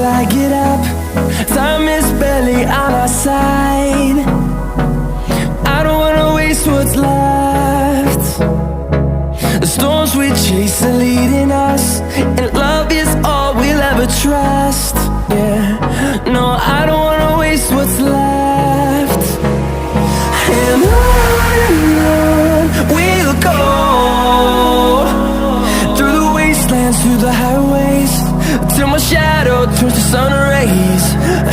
I get up. Time is barely on our side. I don't wanna waste what's left. The storms we chase are leading us, and love is all we'll ever trust. Yeah, no, I don't wanna waste what's left. And on we'll go, through the wastelands, through the highways, till my shadow turns to sun rays.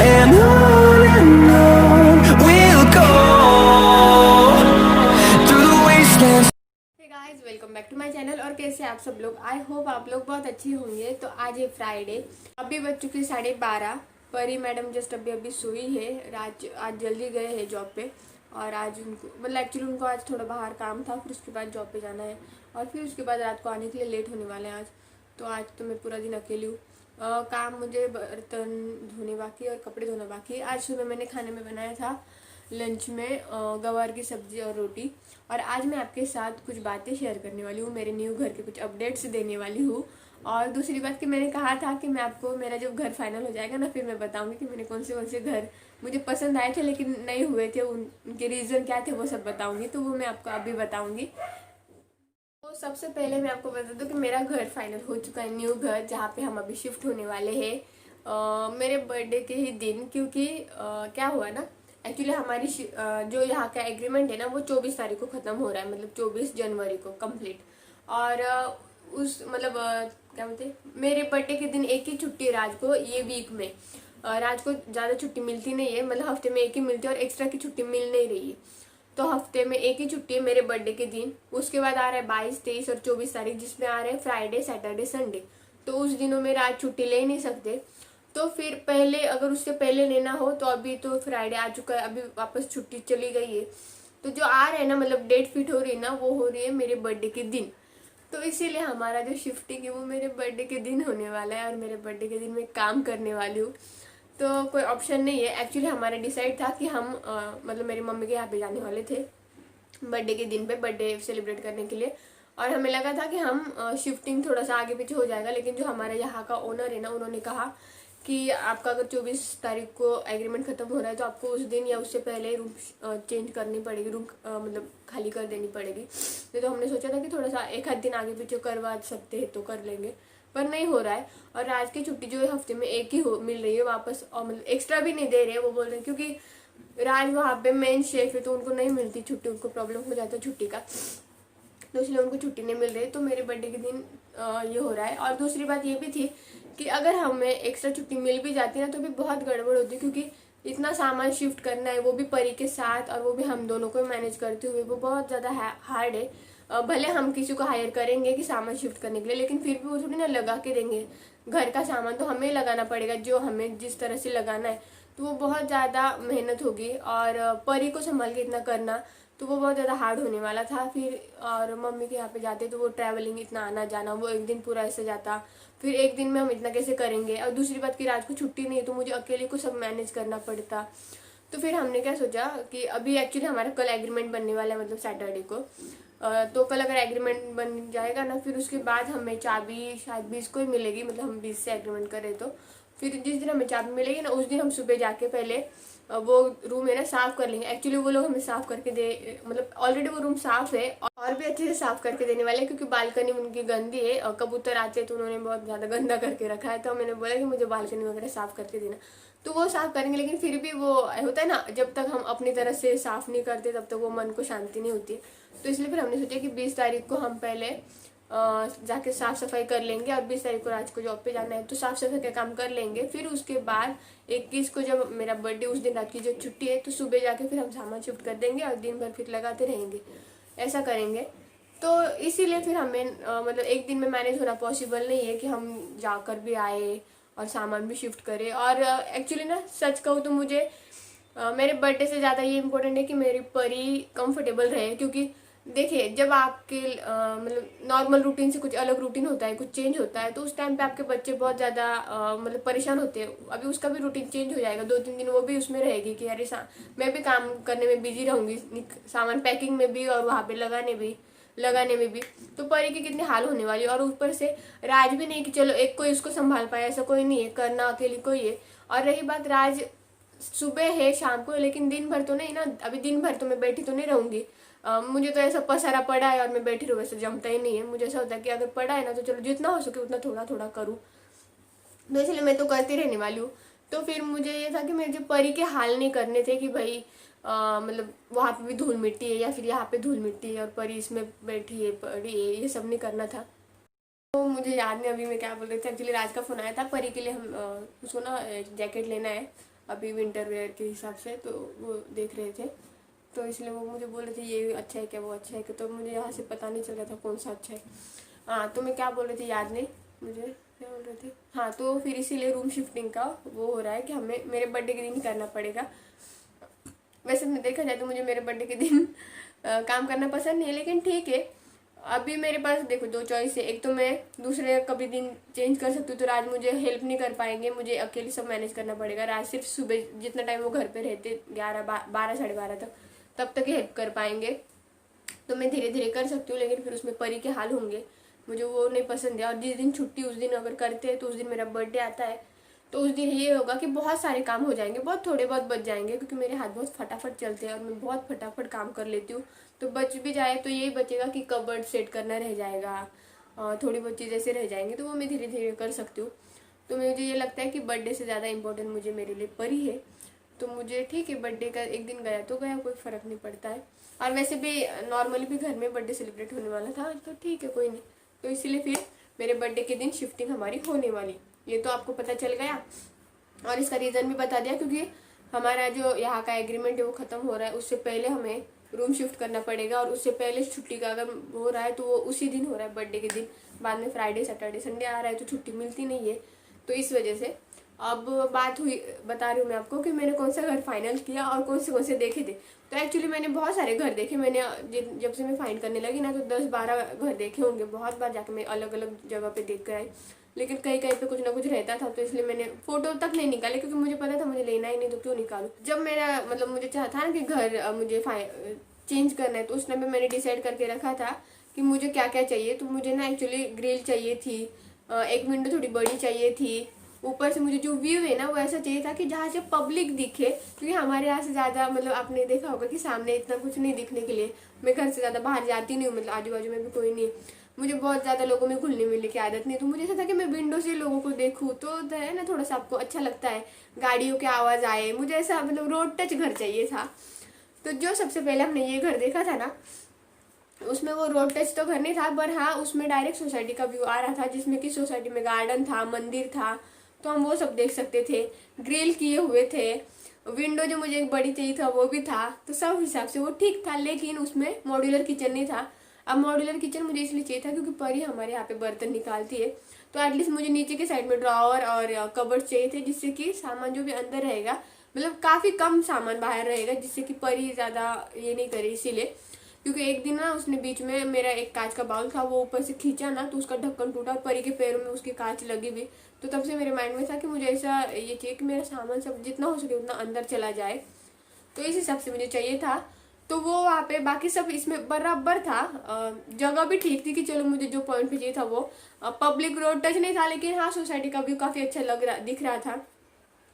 And on we'll go, through the wastelands. Hey guys, welcome back to my channel. और कैसे आप सब लोग? I hope आप लोग बहुत अच्छे होंगे। तो आज है फ्राइडे, अभी बज चुकी 12:30। परी मैडम जस्ट अभी सोई है। आज जल्दी गए हैं जॉब पे, और आज उनको मतलब एक्चुअली उनको आज थोड़ा बाहर काम था, फिर उसके बाद जॉब पे जाना है, और फिर उसके बाद रात को आने के लिए लेट होने वाले हैं आज। तो आज तो मैं पूरा दिन अकेली हूँ। काम मुझे बर्तन धोने बाकी और कपड़े धोना बाकी। आज सुबह मैंने खाने में बनाया था लंच में गवार की सब्जी और रोटी। और आज मैं आपके साथ कुछ बातें शेयर करने वाली हूँ, मेरे न्यू घर के कुछ अपडेट्स देने वाली हूँ। और दूसरी बात कि मैंने कहा था कि मैं आपको मेरा जब घर फाइनल हो जाएगा ना, फिर मैं बताऊंगी कि मैंने कौन से घर मुझे पसंद आए थे लेकिन नहीं हुए थे, उनके रीज़न क्या थे वो सब बताऊंगी। तो वो मैं आपको अभी बताऊंगी। तो सबसे पहले मैं आपको बता दूं कि मेरा घर फाइनल हो चुका है, न्यू घर जहाँ पे हम अभी शिफ्ट होने वाले हैं मेरे बर्थडे के ही दिन। क्योंकि क्या हुआ ना, एक्चुअली हमारी जो यहाँ का एग्रीमेंट है ना, वो 24 तारीख को ख़त्म हो रहा है, मतलब 24 जनवरी को कंप्लीट। और उस मतलब क्या बोलते हैं, मेरे बर्थडे के दिन एक ही छुट्टी है राज को, ये वीक में राज को ज़्यादा छुट्टी मिलती नहीं है, मतलब हफ्ते में एक ही मिलती है, और एक्स्ट्रा की छुट्टी मिल नहीं रही है। तो हफ्ते में एक ही छुट्टी है मेरे बर्थडे के दिन। उसके बाद आ रहा है 22, 23 और 24 तारीख, जिसमें आ रहे हैं फ्राइडे, सैटरडे, संडे। तो उस दिनों में राज छुट्टी ले नहीं सकते। तो फिर पहले अगर उससे पहले लेना हो तो अभी तो फ्राइडे आ चुका है, अभी वापस छुट्टी चली गई है। तो जो आ रहा है ना, मतलब डेट फिट हो रही है ना, वो हो रही है मेरे बर्थडे के दिन। तो इसीलिए हमारा जो शिफ्टिंग है वो मेरे बर्थडे के दिन होने वाला है, और मेरे बर्थडे के दिन मैं काम करने वाली हूँ। तो कोई ऑप्शन नहीं है। एक्चुअली हमारा डिसाइड था कि हम मतलब मेरी मम्मी के यहाँ पे जाने वाले थे बर्थडे के दिन पे, बर्थडे सेलिब्रेट करने के लिए। और हमें लगा था कि हम शिफ्टिंग थोड़ा सा आगे पीछे हो जाएगा, लेकिन जो हमारे यहाँ का ओनर है ना, उन्होंने कहा कि आपका अगर 24 तारीख को एग्रीमेंट खत्म हो रहा है तो आपको उस दिन या उससे पहले रूम चेंज करनी पड़ेगी, रूम मतलब खाली कर देनी पड़ेगी। तो हमने सोचा था कि थोड़ा सा एक आध दिन आगे पीछे करवा सकते हैं तो कर लेंगे, पर नहीं हो रहा है। और राज की छुट्टी जो है हफ्ते में एक ही मिल रही है वापस, और मतलब एक्स्ट्रा भी नहीं दे रहे हैं। वो बोल रहे हैं क्योंकि राज वहाँ पे मेन शेफ है, तो उनको नहीं मिलती छुट्टी, उनको प्रॉब्लम हो जाता है छुट्टी का, तो इसलिए उनको छुट्टी नहीं मिल रही। तो मेरे बर्थडे के दिन ये हो रहा है। और दूसरी बात ये भी थी कि अगर हमें एक्स्ट्रा छुट्टी मिल भी जाती है ना, तो भी बहुत गड़बड़ होती है, क्योंकि इतना सामान शिफ्ट करना है, वो भी परी के साथ, और वो भी हम दोनों को मैनेज करते हुए, वो बहुत ज़्यादा हार्ड है। भले हम किसी को हायर करेंगे कि सामान शिफ्ट करने के लिए, लेकिन फिर भी वो थोड़ी ना लगा के देंगे। घर का सामान तो हमें लगाना पड़ेगा, जो हमें जिस तरह से लगाना है। तो वो बहुत ज़्यादा मेहनत होगी, और परी को संभाल के इतना करना, तो वो बहुत ज़्यादा हार्ड होने वाला था। फिर और मम्मी के यहाँ पे जाते तो वो ट्रैवलिंग, इतना आना जाना, वो एक दिन पूरा ऐसे जाता, फिर एक दिन में हम इतना कैसे करेंगे। और दूसरी बात कि रात को छुट्टी नहीं है, तो मुझे अकेले को सब मैनेज करना पड़ता। तो फिर हमने क्या सोचा कि अभी एक्चुअली हमारा कल एग्रीमेंट बनने वाला है, मतलब सैटरडे को। तो कल अगर एग्रीमेंट बन जाएगा ना, फिर उसके बाद हमें चाबी शायद 20 को ही मिलेगी, मतलब हम 20 से एग्रीमेंट करें तो। फिर जिस दिन हमें चाबी मिलेगी ना, उस दिन हम सुबह जाके पहले वो रूम है ना साफ कर लेंगे। एक्चुअली वो लोग हमें साफ करके दे, मतलब ऑलरेडी वो रूम साफ है, और भी अच्छे से साफ करके देने वाले हैं, क्योंकि बालकनी उनकी गंदी है और कबूतर आते हैं तो उन्होंने बहुत ज़्यादा गंदा करके रखा है। तो मैंने बोला कि मुझे बालकनी वगैरह साफ करके देना, तो वो साफ करेंगे। लेकिन फिर भी वो होता है ना, जब तक हम अपनी तरह से साफ नहीं करते तब तक वो मन को शांति नहीं होती। तो इसलिए फिर हमने सोचा कि 20 तारीख को हम पहले जाके साफ सफाई कर लेंगे, और 20 तारीख को राज को जॉब पे जाना है तो साफ सफाई का काम कर लेंगे। फिर उसके बाद 21 को जब मेरा बर्थडे, उस दिन रात की जो छुट्टी है, तो सुबह जाके फिर हम सामान शिफ्ट कर देंगे, और दिन भर फिर लगाते रहेंगे, ऐसा करेंगे। तो इसीलिए फिर हमें मतलब एक दिन में मैनेज होना पॉसिबल नहीं है कि हम जाकर भी आए और सामान भी शिफ्ट करें। और एक्चुअली ना, सच कहूँ तो मुझे मेरे बर्थडे से ज़्यादा ये इम्पोर्टेंट है कि मेरी परी कंफर्टेबल रहे। क्योंकि देखिए, जब आपके मतलब नॉर्मल रूटीन से कुछ अलग रूटीन होता है, कुछ चेंज होता है, तो उस टाइम पे आपके बच्चे बहुत ज़्यादा मतलब परेशान होते हैं। अभी उसका भी रूटीन चेंज हो जाएगा, 2-3 दिन वो भी उसमें रहेगी कि अरे मैं भी काम करने में बिजी रहूँगी, सामान पैकिंग में भी और वहाँ पे लगाने भी। लगाने में भी। तो परी की कितनी हाल होने वाली है। और ऊपर से राज भी नहीं कि चलो एक कोई उसको संभाल पाए, ऐसा कोई नहीं है, करना अकेली कोई है। और रही बात राज सुबह है शाम को, लेकिन दिन भर तो नहीं ना, अभी दिन भर तो मैं बैठी तो नहीं रहूंगी। मुझे तो ऐसा पसारा पड़ा है और मैं बैठी रहूँ वैसे जमता ही नहीं है। मुझे ऐसा होता है कि अगर पड़ा है ना तो चलो जितना हो सके उतना थोड़ा थोड़ा करूँ, तो इसलिए मैं तो करती रहने वाली हूँ। तो फिर मुझे ये था कि मुझे परी के हाल नहीं करने थे कि भाई मतलब वहाँ पे भी धूल मिट्टी है या फिर यहाँ पे धूल मिट्टी है और परी इसमें बैठी है पड़ी है, ये सब नहीं करना था। तो मुझे याद नहीं अभी मैं क्या बोल रही थी। एक्चुअली राज का फोन आया था, परी के लिए हम उसको ना जैकेट लेना है अभी विंटर वेयर के हिसाब से, तो वो देख रहे थे। तो इसलिए वो मुझे बोल रहे थे ये अच्छा है क्या वो अच्छा है क्या, तो मुझे यहाँ से पता नहीं चल रहा था कौन सा अच्छा है। हाँ तो मैं क्या बोल रही थी याद नहीं मुझे, क्या बोल रहे थे। हाँ तो फिर इसीलिए रूम शिफ्टिंग का वो हो रहा है कि हमें मेरे बर्थडे के दिन ही करना पड़ेगा। वैसे मैं देखा जाए तो मुझे मेरे बर्थडे के दिन काम करना पसंद नहीं है, लेकिन ठीक है। अभी मेरे पास देखो दो चॉइस है, एक तो मैं दूसरे कभी दिन चेंज कर सकती हूँ, तो राज मुझे हेल्प नहीं कर पाएंगे, मुझे अकेले सब मैनेज करना पड़ेगा। राज सिर्फ सुबह जितना टाइम वो घर पे रहते 11 साढ़े 12 तक, तब तक ही हेल्प कर पाएंगे। तो मैं धीरे धीरे कर सकती हूँ, लेकिन फिर उसमें परी के हाल होंगे, मुझे वो नहीं पसंद है। और जिस दिन छुट्टी उस दिन अगर करते हैं तो उस दिन मेरा बर्थडे आता है, तो उस दिन ये होगा कि बहुत सारे काम हो जाएंगे, बहुत थोड़े बहुत बच जाएंगे, क्योंकि मेरे हाथ बहुत फटाफट चलते हैं और मैं बहुत फटाफट काम कर लेती हूँ। तो बच भी जाए तो यही बचेगा कि कबर्ड सेट करना रह जाएगा, थोड़ी बहुत चीज़ें ऐसे रह जाएंगी, तो वो मैं धीरे धीरे कर सकती हूँ। तो मुझे ये लगता है कि बर्थडे से ज़्यादा इंपॉर्टेंट मुझे मेरे लिए परी है। तो मुझे ठीक है, बर्थडे का एक दिन गया तो गया, कोई फ़र्क नहीं पड़ता है। और वैसे भी नॉर्मली भी घर में बर्थडे सेलिब्रेट होने वाला था, तो ठीक है कोई नहीं। तो इसीलिए फिर मेरे बर्थडे के दिन शिफ्टिंग हमारी होने वाली, ये तो आपको पता चल गया। और इसका रीज़न भी बता दिया, क्योंकि हमारा जो यहाँ का एग्रीमेंट है वो ख़त्म हो रहा है, उससे पहले हमें रूम शिफ्ट करना पड़ेगा। और उससे पहले छुट्टी का अगर हो रहा है तो वो उसी दिन हो रहा है, बर्थडे के दिन। बाद में फ्राइडे सैटरडे संडे आ रहा है तो छुट्टी मिलती नहीं है, तो इस वजह से। अब बात हुई, बता रही हूँ मैं आपको कि मैंने कौन सा घर फाइनल किया और कौन से देखे थे। तो एक्चुअली मैंने बहुत सारे घर देखे, मैंने जब से मैं फाइंड करने लगी ना तो 10-12 घर देखे होंगे। बहुत बार जाके मैं अलग अलग जगह पे देख कर आई, लेकिन कहीं कहीं पे कुछ ना कुछ रहता था, तो इसलिए मैंने फोटो तक नहीं निकाले, क्योंकि मुझे पता था मुझे लेना ही नहीं, तो क्यों निकालूं। जब मेरा मतलब मुझे चाहता था ना कि घर मुझे चेंज करना है, तो उस टाइम पे मैंने डिसाइड करके रखा था कि मुझे क्या क्या चाहिए। तो मुझे ना एक्चुअली ग्रिल चाहिए थी, एक विंडो थोड़ी बड़ी चाहिए थी, ऊपर से मुझे जो व्यू है ना वो ऐसा चाहिए था कि जहाँ से पब्लिक दिखे, क्योंकि हमारे यहाँ से ज़्यादा मतलब आपने देखा होगा कि सामने इतना कुछ नहीं दिखने के लिए। मैं घर से ज़्यादा बाहर जाती नहीं हूँ, मतलब आजू बाजू में भी कोई नहीं है, मुझे बहुत ज़्यादा लोगों में घुलने मिलने की आदत नहीं। तो मुझे ऐसा था कि मैं विंडो से लोगों को देखूँ, तो है ना थोड़ा सा आपको अच्छा लगता है, गाड़ियों की आवाज़ आए, मुझे ऐसा मतलब रोड टच घर चाहिए था। तो जो सबसे पहले हमने ये घर देखा था ना, उसमें वो रोड टच तो घर नहीं था, पर हाँ उसमें डायरेक्ट सोसाइटी का व्यू आ रहा था, जिसमें कि सोसाइटी में गार्डन था, मंदिर था, तो हम वो सब देख सकते थे। ग्रिल किए हुए थे, विंडो जो मुझे एक बड़ी चाहिए था वो भी था, तो सब हिसाब से वो ठीक था। लेकिन उसमें मॉड्यूलर किचन नहीं था। अब मॉड्यूलर किचन मुझे इसलिए चाहिए था क्योंकि परी हमारे यहाँ पे बर्तन निकालती है, तो एटलीस्ट मुझे नीचे के साइड में ड्रॉवर और कबर्ड चाहिए थे, जिससे कि सामान जो भी अंदर रहेगा मतलब काफ़ी कम सामान बाहर रहेगा, जिससे कि परी ज़्यादा ये नहीं करे। इसीलिए क्योंकि एक दिन ना उसने बीच में मेरा एक कांच का बाउल था, वो ऊपर से खींचा ना तो उसका ढक्कन टूटा और परी के पैरों में उसकी कांच लगी भी। तो तब से मेरे माइंड में था कि मुझे ऐसा ये चाहिए कि मेरा सामान सब जितना हो सके उतना अंदर चला जाए, तो इस हिसाब से मुझे चाहिए था। तो वो वहाँ पे बाकी सब इसमें बराबर था, जगह भी ठीक थी कि चलो मुझे जो पॉइंट पे चाहिए था वो पब्लिक रोड टच नहीं था, लेकिन हाँ सोसाइटी का व्यू काफ़ी अच्छा दिख रहा था,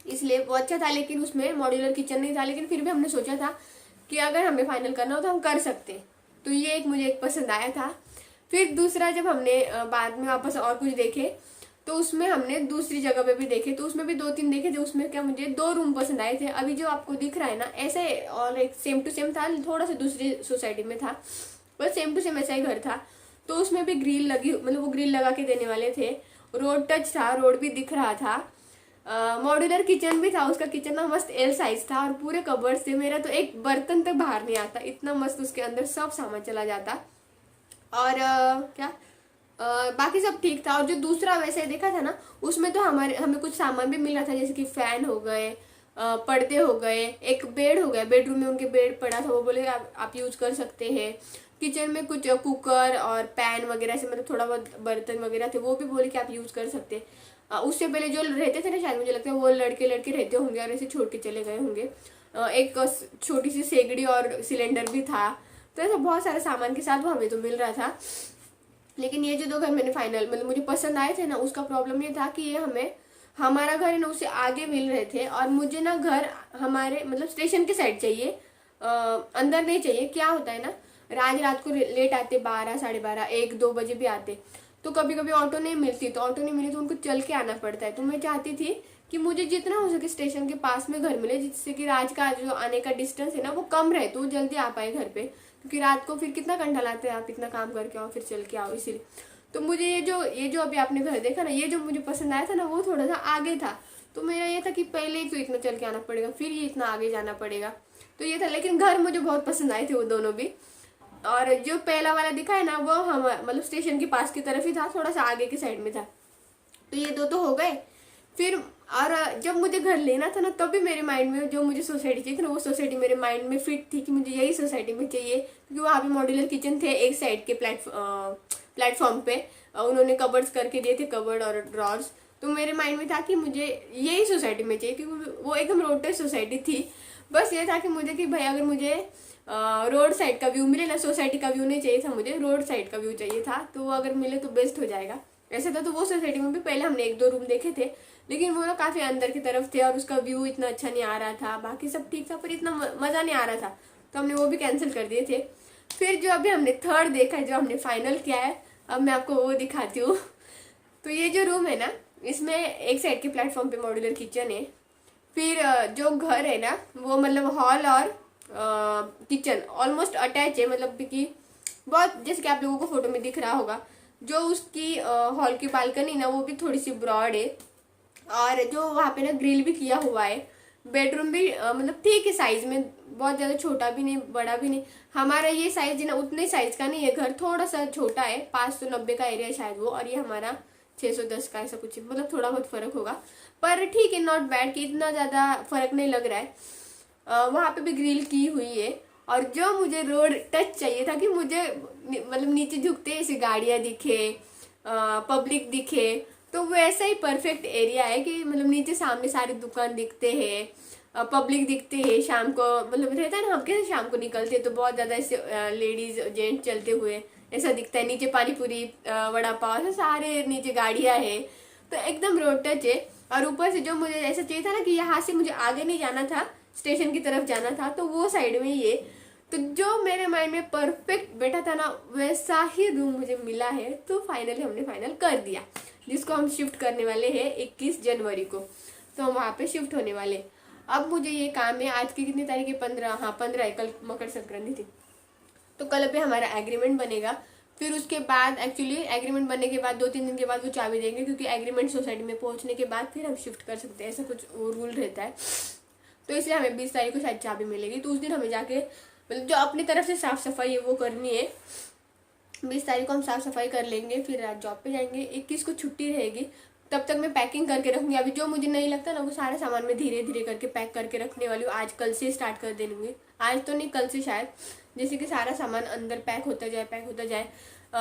इसलिए वो अच्छा था। लेकिन उसमें मॉड्यूलर किचन नहीं था, लेकिन फिर भी हमने सोचा था कि अगर हमें फाइनल करना हो तो हम कर सकते, तो ये एक मुझे एक पसंद आया था। फिर दूसरा जब हमने बाद में वापस और कुछ देखे, तो उसमें हमने दूसरी जगह पे भी देखे, तो उसमें भी 2-3 देखे थे। उसमें क्या मुझे 2 रूम पसंद आए थे। अभी जो आपको दिख रहा है ना ऐसे, और एक सेम टू सेम था, थोड़ा सा दूसरी सोसाइटी में था, बस सेम टू सेम ऐसा ही घर था। तो उसमें भी ग्रिल लगी, मतलब वो ग्रिल लगा के देने वाले थे, रोड टच था, रोड भी दिख रहा था, मॉड्यूलर किचन भी था। उसका किचन ना मस्त एल साइज था और पूरे कबर्ड से मेरा तो एक बर्तन तक बाहर नहीं आता, इतना मस्त उसके अंदर सब सामान चला जाता। और क्या बाकी सब ठीक था। और जो दूसरा वैसे देखा था ना, उसमें तो हमें कुछ सामान भी मिल रहा था, जैसे कि फैन हो गए, पर्दे हो गए, एक बेड हो गया, बेडरूम में उनके बेड पड़ा था, वो बोले आप यूज कर सकते हैं। किचन में कुछ कुकर और पैन वगैरह से मतलब थोड़ा बहुत बर्तन वगैरह थे, वो भी बोले कि आप यूज कर सकते हैं। उससे पहले जो रहते थे ना, शायद मुझे लगता है वो लड़के रहते होंगे और ऐसे छोड़ के चले गए होंगे। एक छोटी सी सेगड़ी और सिलेंडर भी था, तो ऐसा बहुत सारे सामान के साथ वो हमें तो मिल रहा था। लेकिन ये जो 2 घर मैंने फाइनल मतलब मुझे पसंद आए थे ना, उसका प्रॉब्लम ये था कि ये हमें हमारा घर है ना उससे आगे मिल रहे थे, और मुझे ना घर हमारे मतलब स्टेशन के साइड चाहिए, अंदर नहीं चाहिए। क्या होता है ना, रात को लेट आते, 12, 12:30, 1, 2 बजे भी आते, तो कभी कभी ऑटो नहीं मिलती, तो ऑटो नहीं मिली तो उनको चल के आना पड़ता है। तो मैं चाहती थी कि मुझे जितना हो सके स्टेशन के पास में घर मिले, जिससे कि राज का जो आने का डिस्टेंस है ना वो कम रहे, तो वो जल्दी आ पाए घर पे, क्योंकि रात को फिर कितना घंटा लाते हैं आप, इतना काम करके आओ फिर चल के आओ, इसीलिए। तो मुझे ये जो अभी आपने घर देखा ना, ये जो मुझे पसंद आया था ना वो थोड़ा सा आगे था, तो मेरा ये था कि पहले ही तो इतना चल के आना पड़ेगा, फिर ये इतना आगे जाना पड़ेगा, तो ये था। लेकिन घर मुझे बहुत पसंद आए थे वो दोनों भी। और जो पहला वाला दिखा है ना वो हम मतलब स्टेशन के पास की तरफ ही था, थोड़ा सा आगे की साइड में था। तो ये 2 तो हो गए। फिर और जब मुझे घर लेना था ना, तब भी मेरे माइंड में जो मुझे सोसाइटी चाहिए थी ना, वो सोसाइटी मेरे माइंड में फिट थी कि मुझे यही सोसाइटी में चाहिए, क्योंकि वहाँ पे मॉड्यूलर किचन थे एक साइड के प्लेटफॉर्म पे, उन्होंने कबर्ड्स करके दिए थे, कबर्ड और ड्रॉर्स। तो मेरे माइंड में था कि मुझे यही सोसाइटी में चाहिए, क्योंकि वो एकदम रोड टच सोसाइटी थी। बस ये था कि मुझे कि भाई अगर मुझे रोड साइड का व्यू मिले ना, सोसाइटी का व्यू नहीं चाहिए था मुझे, रोड साइड का व्यू चाहिए था, तो वो अगर मिले तो बेस्ट हो जाएगा। ऐसा था। तो वो सोसाइटी में भी पहले हमने 1-2 रूम देखे थे, लेकिन वो ना काफी अंदर की तरफ थे और उसका व्यू इतना अच्छा नहीं आ रहा था, बाकी सब ठीक था पर इतना मजा नहीं आ रहा था, तो हमने वो भी कैंसिल कर दिए थे। फिर जो अभी हमने थर्ड देखा है, जो हमने फाइनल किया है, अब मैं आपको वो दिखाती हूँ। तो ये जो रूम है ना, इसमें एक साइड के प्लेटफॉर्म पे मॉड्यूलर किचन है। फिर जो घर है ना वो मतलब हॉल और किचन ऑलमोस्ट अटैच है, मतलब कि बहुत, जैसे कि आप लोगों को फोटो में दिख रहा होगा, जो उसकी हॉल की बालकनी ना वो भी थोड़ी सी ब्रॉड है, और जो वहाँ पे ना ग्रिल भी किया हुआ है। बेडरूम भी मतलब ठीक है साइज में, बहुत ज़्यादा छोटा भी नहीं बड़ा भी नहीं। हमारा ये साइज है ना उतने साइज का नहीं है, घर थोड़ा सा छोटा है, 590 का एरिया है शायद वो, और ये हमारा 610 का, ऐसा कुछ मतलब थोड़ा बहुत फर्क होगा, पर ठीक है, नॉट बैड, कि इतना ज़्यादा फर्क नहीं लग रहा है। वहाँ पे भी ग्रिल की हुई है। और जो मुझे रोड टच चाहिए था कि मुझे मतलब नीचे झुकते ऐसे गाड़ियाँ दिखे, पब्लिक दिखे, तो वो ऐसा ही परफेक्ट एरिया है कि मतलब नीचे सामने सारी दुकान दिखते हैं, पब्लिक दिखते हैं, शाम को मतलब रहता है ना, हम कैसे शाम को निकलते हैं तो बहुत ज़्यादा ऐसे लेडीज जेंट्स चलते हुए ऐसा दिखता है, नीचे पानी पूरी वड़ा पाव ऐसे सारे नीचे गाड़ियाँ है, तो एकदम रोड टच है। और ऊपर से जो मुझे ऐसा चाहिए था ना कि यहाँ से मुझे आगे नहीं जाना था, स्टेशन की तरफ जाना था, तो वो साइड में ही है। तो जो मेरे माइंड में परफेक्ट बैठा था ना वैसा ही रूम मुझे मिला है, तो फाइनली हमने फाइनल कर दिया, जिसको हम शिफ्ट करने वाले हैं 21 जनवरी को, तो हम वहाँ पे शिफ्ट होने वाले। अब मुझे ये काम है, आज की कितनी तारीख है, 15, हाँ 15 है, कल मकर संक्रांति थी, तो कल पे हमारा एग्रीमेंट बनेगा। फिर उसके बाद एक्चुअली एग्रीमेंट बनने के बाद 2-3 दिन के बाद वो चाबी देंगे, क्योंकि एग्रीमेंट सोसाइटी में पहुंचने के बाद फिर हम शिफ्ट कर सकते हैं, ऐसा कुछ रूल रहता है। तो इसलिए हमें 20 तारीख को शायद चाबी मिलेगी, तो उस दिन हमें जाके मतलब जो अपनी तरफ से साफ सफाई है वो करनी है। 20 तारीख को हम साफ सफाई कर लेंगे, फिर रात जॉब पे जाएंगे। 21 को छुट्टी रहेगी, तब तक मैं पैकिंग करके रखूंगी। अभी जो मुझे नहीं लगता ना वो सारा सामान मैं धीरे धीरे करके पैक करके रखने वाली हूँ, आज कल से स्टार्ट कर देंगे, आज तो नहीं कल से शायद, जैसे कि सारा सामान अंदर पैक होता जाए।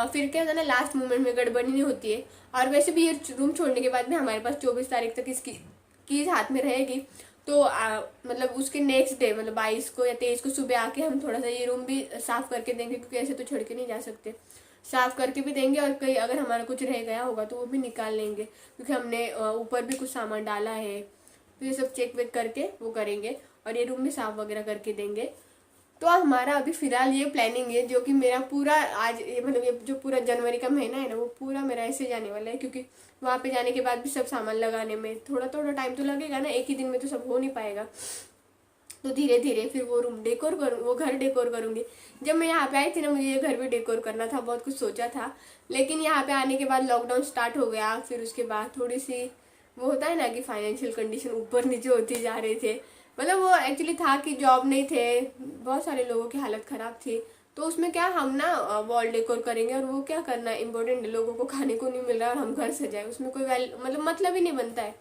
फिर क्या होता है ना, लास्ट मोमेंट में गड़बड़ी नहीं होती है। और वैसे भी ये रूम छोड़ने के बाद में हमारे पास 24 तारीख तक इसकी कीज हाथ में रहेगी, तो मतलब उसके नेक्स्ट डे मतलब 22 को या 23 को सुबह आके हम थोड़ा सा ये रूम भी साफ करके देंगे, क्योंकि ऐसे तो छोड़ के नहीं जा सकते, साफ करके भी देंगे। और कहीं अगर हमारा कुछ रह गया होगा तो वो भी निकाल लेंगे, क्योंकि हमने ऊपर भी कुछ सामान डाला है, तो ये सब चेक वेक करके वो करेंगे, और ये रूम भी साफ वगैरह करके देंगे। तो हमारा अभी फिलहाल ये प्लानिंग है, जो कि मेरा पूरा आज मतलब ये जो पूरा जनवरी का महीना है ना वो पूरा मेरा ऐसे जाने वाला है, क्योंकि वहाँ पे जाने के बाद भी सब सामान लगाने में थोड़ा टाइम तो लगेगा ना, एक ही दिन में तो सब हो नहीं पाएगा। तो धीरे धीरे फिर वो रूम डेकोर करूँ, वो घर डेकोर करूँगी। जब मैं यहाँ पे आई थी ना मुझे ये घर भी डेकोर करना था, बहुत कुछ सोचा था, लेकिन यहाँ पे आने के बाद लॉकडाउन स्टार्ट हो गया। फिर उसके बाद थोड़ी सी वो होता है ना कि फाइनेंशियल कंडीशन ऊपर नीचे होती जा रहे थे, मतलब वो एक्चुअली था कि जॉब नहीं थे, बहुत सारे लोगों की हालत ख़राब थी। तो उसमें क्या हम ना वॉल डेकोर करेंगे, और वो क्या करना है इम्पोर्टेंट है, लोगों को खाने को नहीं मिल रहा और हम घर सजाए, उसमें कोई मतलब ही नहीं बनता है।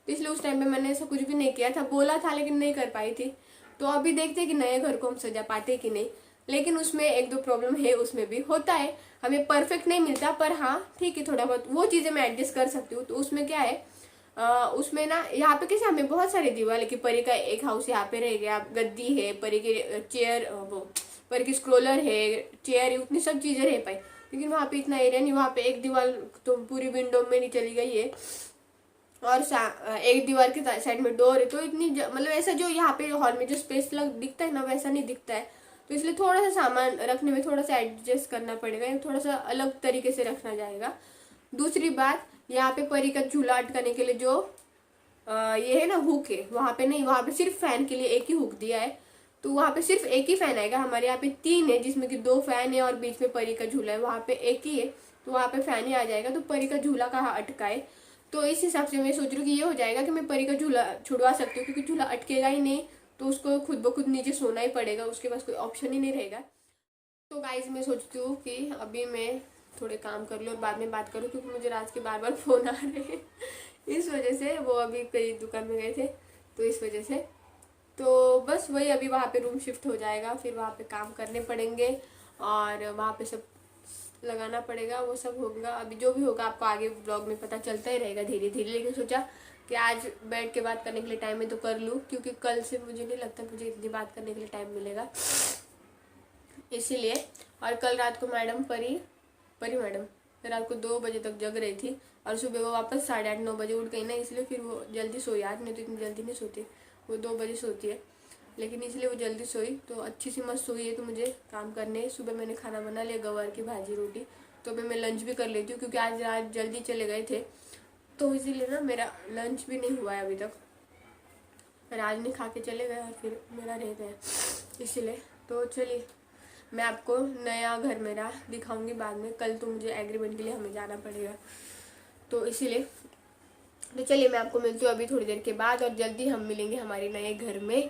तो इसलिए उस टाइम पे मैंने ऐसा कुछ भी नहीं किया था, बोला था लेकिन नहीं कर पाई थी। तो अभी देखते हैं कि नए घर को हम सजा पाते कि नहीं, लेकिन उसमें 1-2 प्रॉब्लम है, उसमें भी होता है, हमें परफेक्ट नहीं मिलता, पर हाँ ठीक है थोड़ा बहुत वो चीज़ें मैं एडजस्ट कर सकती हूँ। तो उसमें क्या है उसमें ना यहाँ पे कैसे हमें बहुत सारे दीवार, कि परी का एक हाउस यहाँ पे रह गया, गद्दी है, परी के चेयर वो पर की स्क्रोलर है, चेयर है, उतनी सब चीजें रह पाई। लेकिन वहाँ पे इतना एरिया नहीं, वहाँ पे एक दीवार तो पूरी विंडो में नहीं चली गई है और एक दीवार के साइड में डोर है, तो इतनी मतलब ऐसा जो यहाँ पे हॉल में जो स्पेस दिखता है ना वैसा नहीं दिखता है। तो इसलिए थोड़ा सा सामान रखने में थोड़ा सा एडजस्ट करना पड़ेगा, थोड़ा सा अलग तरीके से रखना जाएगा। दूसरी बात, यहाँ पे परी का झूला अटकाने के लिए जो ये है ना हुक है, वहाँ पे नहीं, वहाँ पे सिर्फ फैन के लिए एक ही हुक दिया है। तो वहाँ पे सिर्फ एक ही फैन आएगा। हमारे यहाँ पे 3 है जिसमें कि 2 फैन है और बीच में परी का झूला है, वहाँ पे एक ही है, तो वहाँ पे फैन ही आ जाएगा। तो परी का झूला कहाँ अटकाए, तो इस हिसाब से मैं सोच रही हूँ कि ये हो जाएगा कि मैं परी का झूला छुड़वा सकती हूँ, क्योंकि झूला अटकेगा ही नहीं तो उसको खुद ब खुद नीचे सोना ही पड़ेगा, उसके पास कोई ऑप्शन ही नहीं रहेगा। तो गाइज मैं सोचती हूँ कि अभी मैं थोड़े काम कर लूँ और बाद में बात करूँ, क्योंकि मुझे रात के बार फोन आ रहे हैं इस वजह से। वो अभी कई दुकान में गए थे तो इस वजह से। तो बस वही, अभी वहाँ पे रूम शिफ्ट हो जाएगा, फिर वहाँ पे काम करने पड़ेंगे और वहाँ पे सब लगाना पड़ेगा, वो सब होगा। अभी जो भी होगा आपको आगे ब्लॉग में पता चलता ही रहेगा धीरे धीरे। लेकिन सोचा कि आज बैठ के बात करने के लिए टाइम है तो कर लूँ, क्योंकि कल से मुझे नहीं लगता मुझे इतनी बात करने के लिए टाइम मिलेगा, इसीलिए। और कल रात को परी मैडम रात को 2 बजे तक जग रही थी और सुबह वो वापस 8:30-9 बजे उठ गई ना, इसलिए फिर वो जल्दी सोई। आज नहीं तो इतनी जल्दी नहीं सोती, वो 2 बजे सोती है, लेकिन इसलिए वो जल्दी सोई। तो अच्छी सी मस्त सोई है। तो मुझे काम करने, सुबह मैंने खाना बना लिया, गवार की भाजी रोटी। तो अभी मैं लंच भी कर लेती हूँ, क्योंकि आज रात जल्दी चले गए थे तो इसीलिए ना मेरा लंच भी नहीं हुआ है अभी तक। राज ने खा के चले गए और फिर मेरा रह गया, इसीलिए। तो चलिए मैं आपको नया घर मेरा दिखाऊंगी बाद में। कल तो मुझे एग्रीमेंट के लिए हमें जाना पड़ेगा, तो इसीलिए। तो चलिए मैं आपको मिलती हूँ अभी थोड़ी देर के बाद और जल्दी हम मिलेंगे हमारे नए घर में।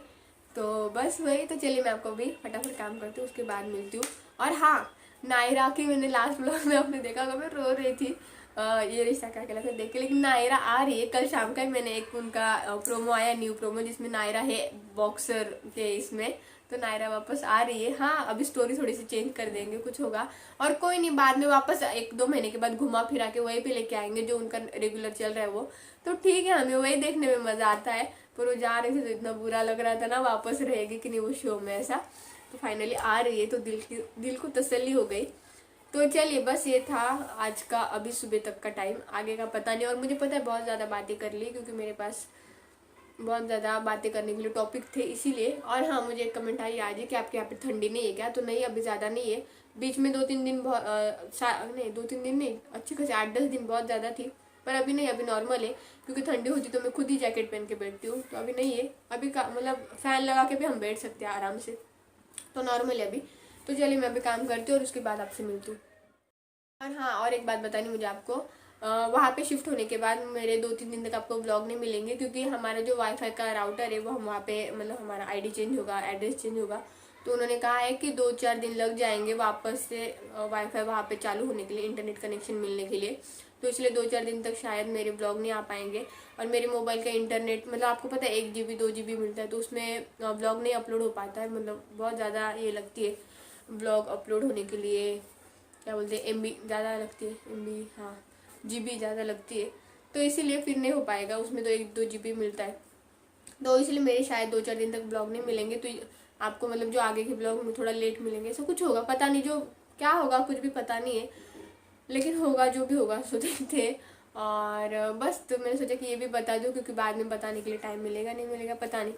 तो बस वही, तो चलिए मैं आपको अभी फटाफट काम करती हूँ, उसके बाद मिलती हूँ। और हाँ, नायरा की मैंने लास्ट ब्लॉग में आपने देखा होगा मैं रो रही थी ये रिश्ता क्या कहलाता है देख के। लेकिन नायरा आ रही है, कल शाम का ही मैंने एक उनका प्रोमो आया, न्यू प्रोमो, जिसमें नायरा है बॉक्सर के इसमें। तो नायरा वापस आ रही है। हाँ, अभी स्टोरी थोड़ी सी चेंज कर देंगे, कुछ होगा और कोई नहीं, बाद में वापस 1-2 महीने के बाद घुमा फिरा के वही पे लेके आएंगे जो उनका रेगुलर चल रहा है वो। तो ठीक है, हमें वही देखने में मजा आता है। पर वो जा रहे थे तो इतना बुरा लग रहा था ना, वापस रहेगी कि नहीं वो शो में, ऐसा। तो फाइनली आ रही है तो दिल को तसल्ली हो गई। तो चलिए बस ये था आज का अभी सुबह तक का टाइम, आगे का पता नहीं। और मुझे पता है बहुत ज़्यादा बातें कर ली, क्योंकि मेरे पास बहुत ज़्यादा बातें करने के लिए टॉपिक थे, इसीलिए। और हाँ, मुझे एक कमेंट आई आज कि आपके यहाँ पे ठंडी नहीं है क्या? तो नहीं, अभी ज़्यादा नहीं है। बीच में 2-3 दिन नहीं 2-3 दिन नहीं, अच्छे खासे 8-10 दिन बहुत ज़्यादा थी, पर अभी नहीं, अभी नॉर्मल है। क्योंकि ठंडी होती तो मैं खुद ही जैकेट पहन के बैठती हूँ, तो अभी नहीं है। अभी का मतलब फ़ैन लगा के भी हम बैठ सकते हैं आराम से, तो नॉर्मल है अभी। तो चलिए मैं अभी काम करती हूँ और उसके बाद आपसे मिलती हूँ। और हाँ, और एक बात बतानी मुझे आपको, वहाँ पे शिफ्ट होने के बाद मेरे 2-3 दिन तक आपको ब्लॉग नहीं मिलेंगे, क्योंकि हमारा जो वाईफाई का राउटर है वो हम वहाँ पे मतलब हमारा आईडी चेंज होगा, एड्रेस चेंज होगा। तो उन्होंने कहा है कि 2-4 दिन लग जाएंगे वापस से वाईफाई वहाँ पे चालू होने के लिए, इंटरनेट कनेक्शन मिलने के लिए। तो इसलिए 2-4 दिन तक शायद मेरे ब्लॉग नहीं आ पाएंगे। और मेरे मोबाइल का इंटरनेट मतलब आपको पता है 1 GB 2 GB मिलता है, तो उसमें ब्लॉग नहीं अपलोड हो पाता है। मतलब बहुत ज़्यादा ये लगती है ब्लॉग अपलोड होने के लिए, क्या बोलते हैं, MB ज़्यादा लगती है, MB हाँ GB ज़्यादा लगती है। तो इसीलिए फिर नहीं हो पाएगा, उसमें तो 1-2 GB मिलता है। तो इसलिए मेरे शायद 2-4 दिन तक ब्लॉग नहीं मिलेंगे। तो आपको मतलब जो आगे के ब्लॉग में थोड़ा लेट मिलेंगे, ऐसा कुछ होगा, पता नहीं जो क्या होगा, कुछ भी पता नहीं है, लेकिन होगा जो भी होगा सो देखते हैं। और बस, तो मैंने सोचा कि ये भी बता दूं, क्योंकि बाद में बताने के लिए टाइम मिलेगा नहीं मिलेगा पता नहीं।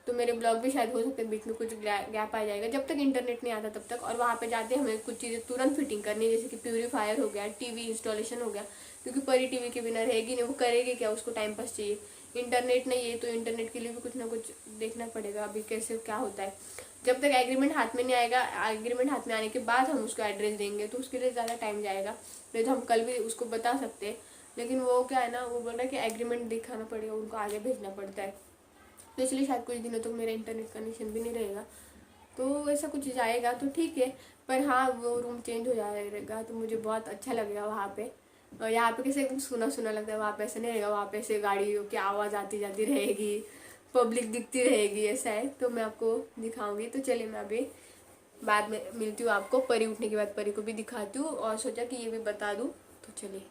तो मेरे ब्लॉग भी शायद हो सकते हैं बीच में कुछ गैप आ जाएगा, जब तक इंटरनेट नहीं आता तब तक। और वहाँ पे जाते हमें कुछ चीज़ें तुरंत फिटिंग करनी है, जैसे कि प्यूरीफायर हो गया, टीवी इंस्टॉलेशन हो गया, क्योंकि परी टीवी के बिना रहेगी नहीं, वो करेगी क्या, उसको टाइम पास चाहिए। इंटरनेट नहीं है तो इंटरनेट के लिए भी कुछ ना कुछ देखना पड़ेगा, अभी कैसे क्या होता है। जब तक एग्रीमेंट हाथ में नहीं आएगा, एग्रीमेंट हाथ में आने के बाद हम उसको एड्रेस देंगे, तो उसके लिए ज़्यादा टाइम जाएगा। नहीं तो हम कल भी उसको बता सकते हैं, लेकिन वो क्या है ना, वो बोल रहा है कि एग्रीमेंट दिखाना पड़ेगा, उनको आगे भेजना पड़ता है। तो इसलिए शायद कुछ दिनों तक मेरा इंटरनेट कनेक्शन भी नहीं रहेगा, तो ऐसा कुछ जाएगा तो ठीक है। पर हाँ, वो रूम चेंज हो जाएगा तो मुझे बहुत अच्छा लगेगा वहाँ पे। और यहाँ पे कैसे एकदम सुना सुना लगता है, वहाँ पे ऐसा नहीं रहेगा, वहाँ पे ऐसे गाड़ियों की आवाज़ आती जाती रहेगी, पब्लिक दिखती रहेगी, ऐसा है। तो मैं आपको दिखाऊंगी। तो चलिए मैं अभी बाद में मिलती हूँ आपको, परी उठने के बाद परी को भी दिखाती हूँ, और सोचा कि ये भी बता दूँ। तो चलिए।